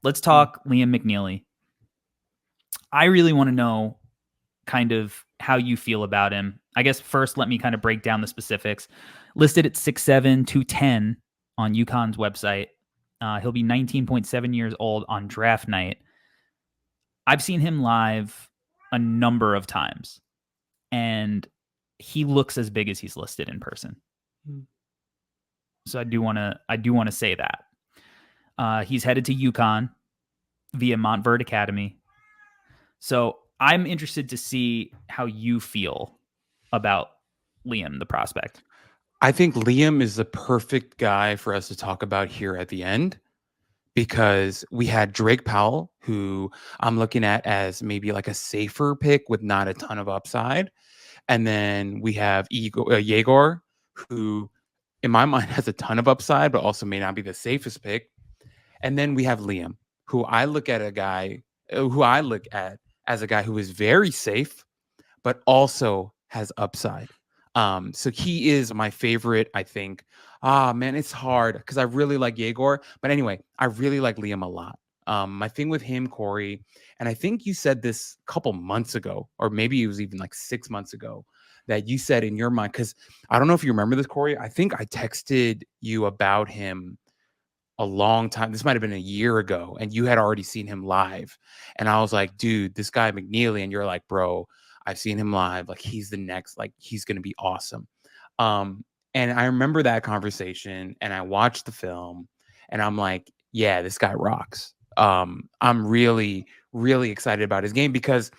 let's talk Liam McNeeley. I really want to know kind of how you feel about him. I guess first, let me kind of break down the specifics. Listed at 6'7", 210 on UConn's website. He'll be 19.7 years old on draft night. I've seen him live a number of times, and he looks as big as he's listed in person. So I do want to say that. He's headed to UConn via Montverde Academy. So I'm interested to see how you feel about Liam, the prospect. I think Liam is the perfect guy for us to talk about here at the end, because we had Drake Powell, who I'm looking at as maybe like a safer pick with not a ton of upside. And then we have Yegor, who in my mind has a ton of upside, but also may not be the safest pick. And then we have Liam, who I look at as a guy who is very safe, but also has upside. So he is my favorite, I think. Man, it's hard because I really like Yegor. But anyway, I really like Liam a lot. My thing with him, Corey, and I think you said this a couple months ago, or maybe it was even like 6 months ago, that you said in your mind, because I don't know if you remember this, Corey. I think I texted you about him a long time. This might have been a year ago, and you had already seen him live. And I was like, dude, this guy McNeeley. And you're like, bro, I've seen him live. Like, he's the next, like, he's going to be awesome. And I remember that conversation, and I watched the film, and I'm like, yeah, this guy rocks. I'm really, really excited about his game, because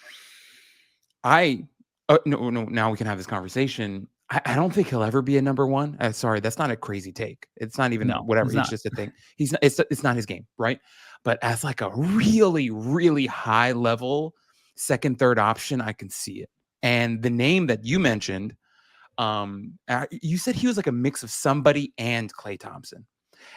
no, now we can have this conversation. I don't think he'll ever be a number one. Sorry, that's not a crazy take. It's not even whatever. It's just a thing. It's not his game, right? But as like a really, really high level second, third option, I can see it. And the name that you mentioned, you said he was like a mix of somebody and Klay Thompson.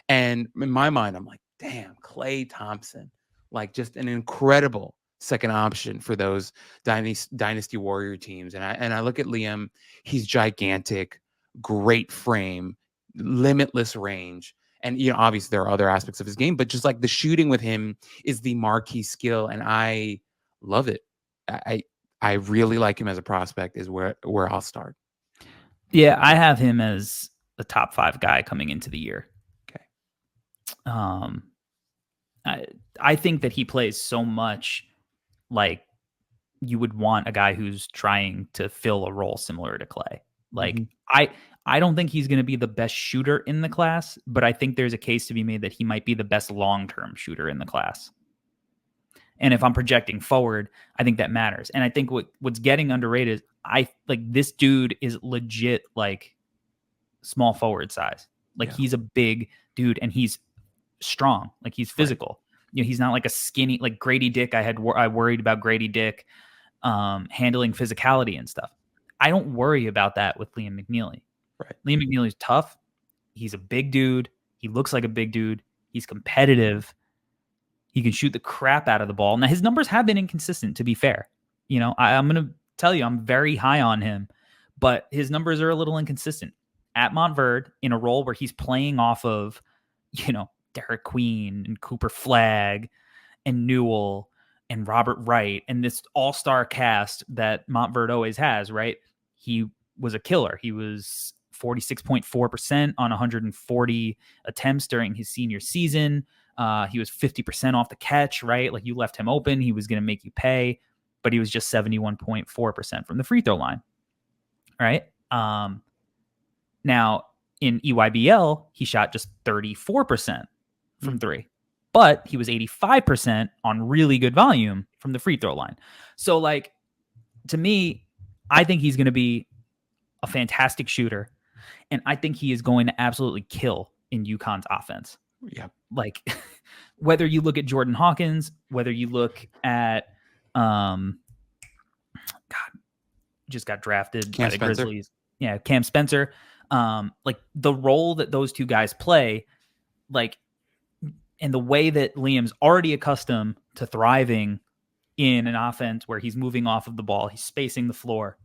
And in my mind, I'm like, damn, Klay Thompson, like just an incredible second option for those dynasty warrior teams. And I look at Liam, he's gigantic, great frame, limitless range. And, obviously there are other aspects of his game, but just like the shooting with him is the marquee skill. And I love it. I really like him as a prospect, is where I'll start. Yeah, I have him as a top 5 guy coming into the year. Okay. I think that he plays so much like you would want a guy who's trying to fill a role similar to Klay. Like, I don't think he's going to be the best shooter in the class, but I think there's a case to be made that he might be the best long-term shooter in the class. And if I'm projecting forward, I think that matters. And I think what's getting underrated is this dude is legit like small forward size. Like, he's a big dude, and he's strong. Like, he's physical. Right. He's not like a skinny, like Grady Dick. I worried about Grady Dick handling physicality and stuff. I don't worry about that with Liam McNeeley. Right. Liam McNeeley's tough. He's a big dude. He looks like a big dude. He's competitive. He can shoot the crap out of the ball. Now, his numbers have been inconsistent, to be fair. I'm going to tell you, I'm very high on him, but his numbers are a little inconsistent. At Montverde, in a role where he's playing off of, Derek Queen and Cooper Flagg and Newell and Robert Wright and this all-star cast that Montverde always has, right? He was a killer. He was 46.4% on 140 attempts during his senior season. He was 50% off the catch, right? Like, you left him open, he was going to make you pay, but he was just 71.4% from the free throw line, right? Now, in EYBL, he shot just 34% from three, but he was 85% on really good volume from the free throw line. So, like, to me, I think he's going to be a fantastic shooter, and I think he is going to absolutely kill in UConn's offense. Yeah. Like, whether you look at Jordan Hawkins, whether you look at, just got drafted by the Grizzlies. Yeah, Cam Spencer. Like, the role that those two guys play, like, and the way that Liam's already accustomed to thriving in an offense where he's moving off of the ball, he's spacing the floor,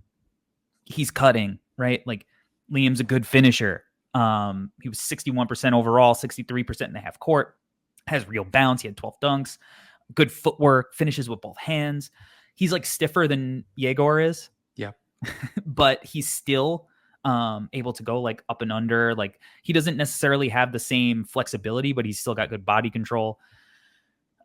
he's cutting, right? Like, Liam's a good finisher. He was 61% overall, 63% in the half court. has real bounce. He had 12 dunks, good footwork, finishes with both hands. He's like stiffer than Yegor is. Yeah. But he's still able to go like up and under. Like he doesn't necessarily have the same flexibility, but he's still got good body control.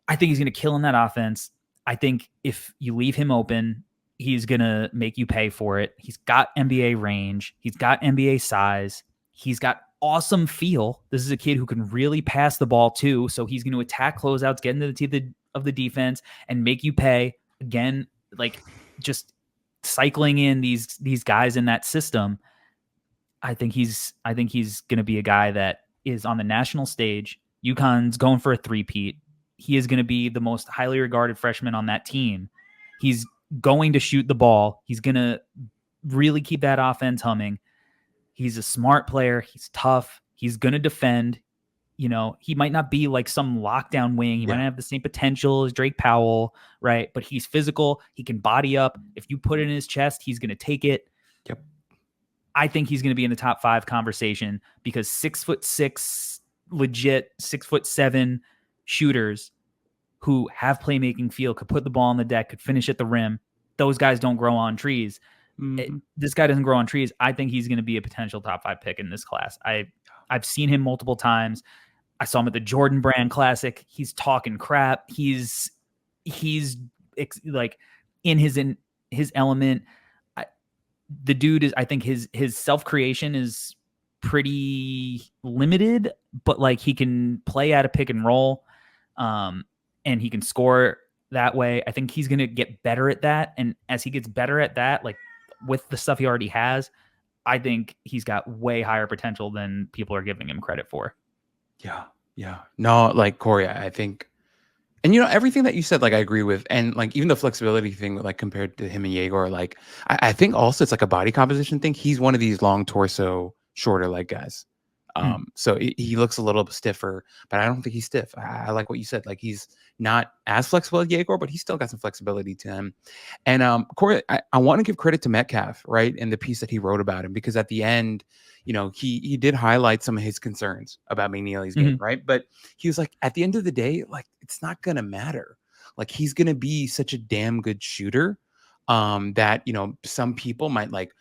I think he's going to kill in that offense. I think if you leave him open, he's going to make you pay for it. He's got NBA range. He's got NBA size. He's got awesome feel. This is a kid who can really pass the ball too. So he's going to attack closeouts, get into the teeth of the defense, and make you pay. Again, like just cycling in these guys in that system. I think he's going to be a guy that is on the national stage. UConn's going for a three-peat. He is going to be the most highly regarded freshman on that team. He's going to shoot the ball. He's going to really keep that offense humming. He's a smart player. He's tough. He's going to defend. You know, he might not be like some lockdown wing. He might not have the same potential as Drake Powell, right? But he's physical. He can body up. If you put it in his chest, he's going to take it. Yep. I think he's going to be in the top 5 conversation because 6'6", legit 6'7" shooters who have playmaking feel, could put the ball on the deck, could finish at the rim. Those guys don't grow on trees. This guy doesn't grow on trees. I think he's going to be a potential top 5 pick in this class. I've seen him multiple times. I saw him at the Jordan Brand Classic. He's talking crap. He's like in his element. The dude is, I think his self-creation is pretty limited, but like he can play at a pick and roll, and he can score that way. I think he's going to get better at that. And as he gets better at that, like with the stuff he already has, I think he's got way higher potential than people are giving him credit for. Yeah. Yeah. No, like Corey, I think, and you know, everything that you said, like I agree with. And like even the flexibility thing, like compared to him and Yegor, like I think also it's like a body composition thing. He's one of these long torso, shorter leg guys. So he looks a little stiffer, but I don't think he's stiff. I like what you said. Like he's not as flexible as Yegor, but he's still got some flexibility to him. And Corey, I want to give credit to Metcalf, right, in the piece that he wrote about him, because at the end, you know, he did highlight some of his concerns about McNeeley's game, right? But he was like, at the end of the day, like it's not gonna matter. Like he's gonna be such a damn good shooter that, you know, some people might like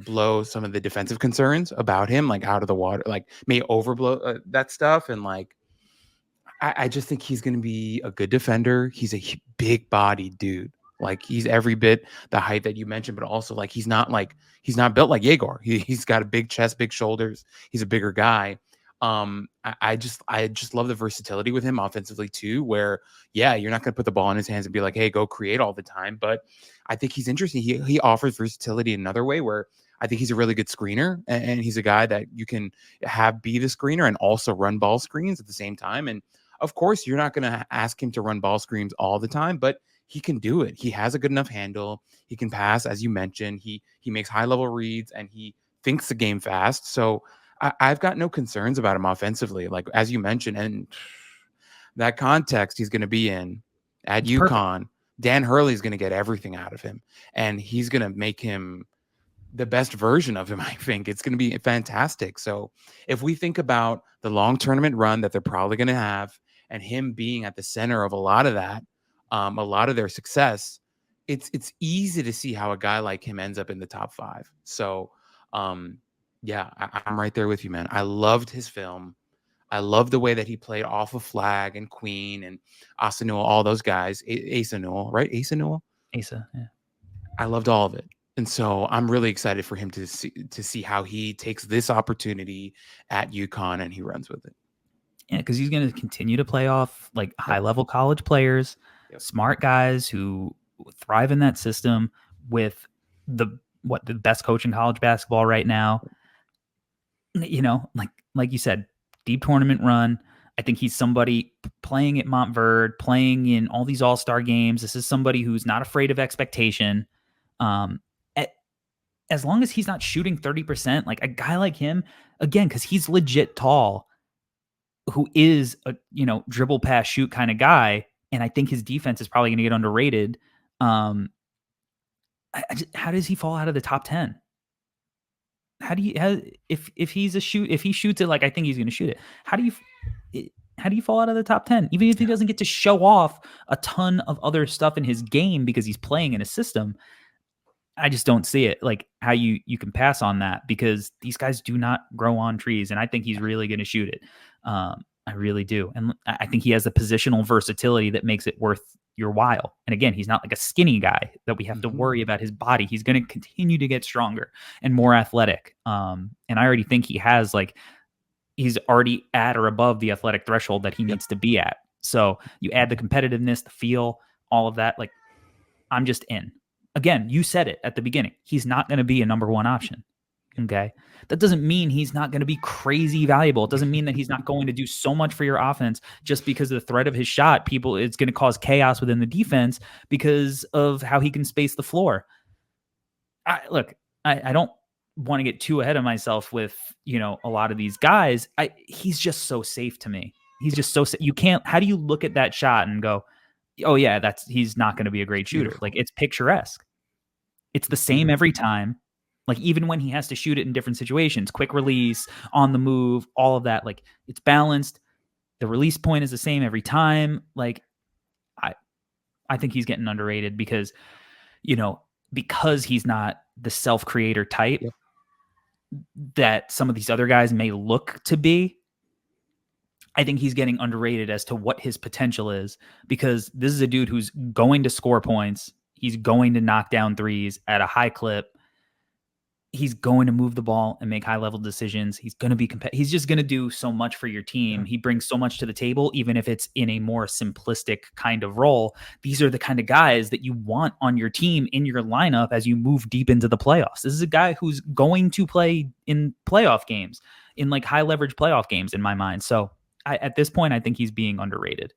blow some of the defensive concerns about him like out of the water, like may overblow that stuff. And like I just think he's going to be a good defender. He's a big body dude. Like he's every bit the height that you mentioned, but also like he's not built like Yegor. He's got a big chest, big shoulders. He's a bigger guy. I just love the versatility with him offensively too, where yeah, you're not going to put the ball in his hands and be like, hey, go create all the time. But I think he's interesting. He offers versatility in another way where I think he's a really good screener, and he's a guy that you can have be the screener and also run ball screens at the same time. And of course, you're not going to ask him to run ball screens all the time, but he can do it. He has a good enough handle. He can pass, as you mentioned. He makes high level reads, and he thinks the game fast. So I've got no concerns about him offensively, like as you mentioned, and that context he's going to be in at UConn. Perfect. Dan Hurley's going to get everything out of him, and he's going to make him the best version of him. I think it's going to be fantastic. So if we think about the long tournament run that they're probably going to have, and him being at the center of a lot of that, a lot of their success, it's easy to see how a guy like him ends up in the top 5. So yeah, I'm right there with you, man. I loved his film. I love the way that he played off of Flag and Queen and Asa Newell, all those guys. Asa Newell, right? Asa Newell? Asa, yeah. I loved all of it. And so I'm really excited for him to see how he takes this opportunity at UConn and he runs with it. Yeah, because he's going to continue to play off like high-level college players, smart guys who thrive in that system with the best coach in college basketball right now. You know, like you said, deep tournament run. I think he's somebody playing at Montverde, playing in all these all-star games. This is somebody who's not afraid of expectation. As long as he's not shooting 30%, like a guy like him, again, because he's legit tall, who is a, you know, dribble, pass, shoot kind of guy, and I think his defense is probably going to get underrated. How does he fall out of the top 10? If he shoots it like I think he's going to shoot it, how do you how do you fall out of the top 10? Even if he doesn't get to show off a ton of other stuff in his game because he's playing in a system, I just don't see it, like how you can pass on that, because these guys do not grow on trees, and I think he's really going to shoot it. I really do, and I think he has the positional versatility that makes it worth your while. And again, he's not like a skinny guy that we have to worry about his body. He's going to continue to get stronger and more athletic. And I already think he's already at or above the athletic threshold that he needs to be at. So you add the competitiveness, the feel, all of that. Like, I'm just in. Again, you said it at the beginning. He's not going to be a number one option. Okay. That doesn't mean he's not going to be crazy valuable. It doesn't mean that he's not going to do so much for your offense just because of the threat of his shot. It's going to cause chaos within the defense because of how he can space the floor. I don't want to get too ahead of myself with, a lot of these guys. He's just so safe to me. He's just so safe. How do you look at that shot and go, oh yeah, he's not going to be a great shooter. Like, it's picturesque. It's the same every time. Like, even when he has to shoot it in different situations, quick release, on the move, all of that, like, it's balanced. The release point is the same every time. Like, I think he's getting underrated because he's not the self-creator type that some of these other guys may look to be. I think he's getting underrated as to what his potential is, because this is a dude who's going to score points. He's going to knock down threes at a high clip. He's going to move the ball and make high-level decisions. He's going to be he's just going to do so much for your team. He brings so much to the table, even if it's in a more simplistic kind of role. These are the kind of guys that you want on your team, in your lineup, as you move deep into the playoffs. This is a guy who's going to play in playoff games, in like high-leverage playoff games, in my mind. So at this point, I think he's being underrated.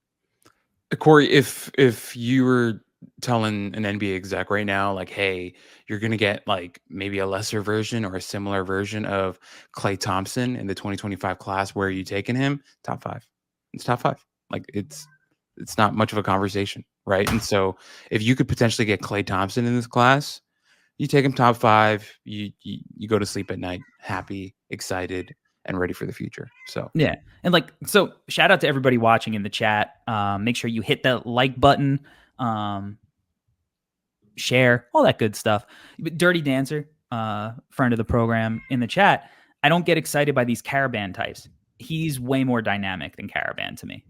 Corey, if you were telling an NBA exec right now, like, hey, you're going to get like maybe a lesser version or a similar version of Klay Thompson in the 2025 class, where are you taking him? Top 5. It's top 5. Like, it's not much of a conversation, right? And so if you could potentially get Klay Thompson in this class, you take him top 5, you go to sleep at night happy, excited, and ready for the future. So yeah. And so shout out to everybody watching in the chat. Make sure you hit the like button, share, all that good stuff. But Dirty Dancer, friend of the program, in the chat, I don't get excited by these Caravan types. He's way more dynamic than Caravan to me.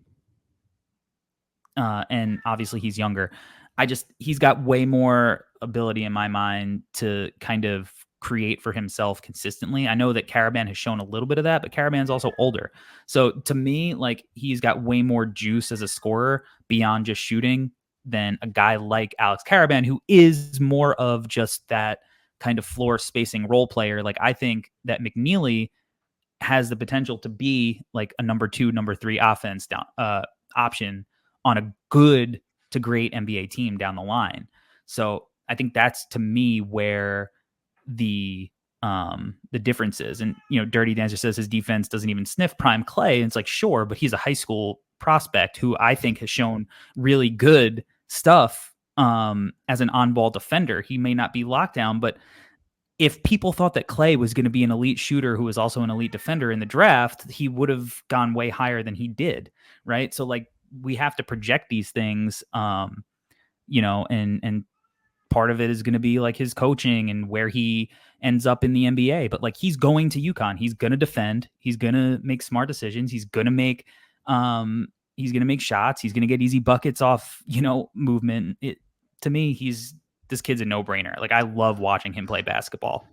And obviously he's younger. He's got way more ability in my mind to kind of create for himself consistently. I know that Caravan has shown a little bit of that, but Caravan's also older. So to me, like, he's got way more juice as a scorer beyond just shooting than a guy like Alex Caravan, who is more of just that kind of floor spacing role player. Like, I think that McNeeley has the potential to be like a number 2, number 3 offense option on a good to great NBA team down the line. So I think that's, to me, where the difference is. And Dirty Dancer says his defense doesn't even sniff prime Klay, and it's like, sure, but he's a high school prospect who I think has shown really good stuff as an on-ball defender. He may not be lockdown, but if people thought that Klay was going to be an elite shooter who was also an elite defender in the draft, he would have gone way higher than he did, right? So, like, we have to project these things, and part of it is going to be like his coaching and where he ends up in the NBA. But like, he's going to UConn. He's going to defend. He's going to make smart decisions. He's going to make shots. He's going to get easy buckets off, movement. To me, this kid's a no-brainer. Like, I love watching him play basketball.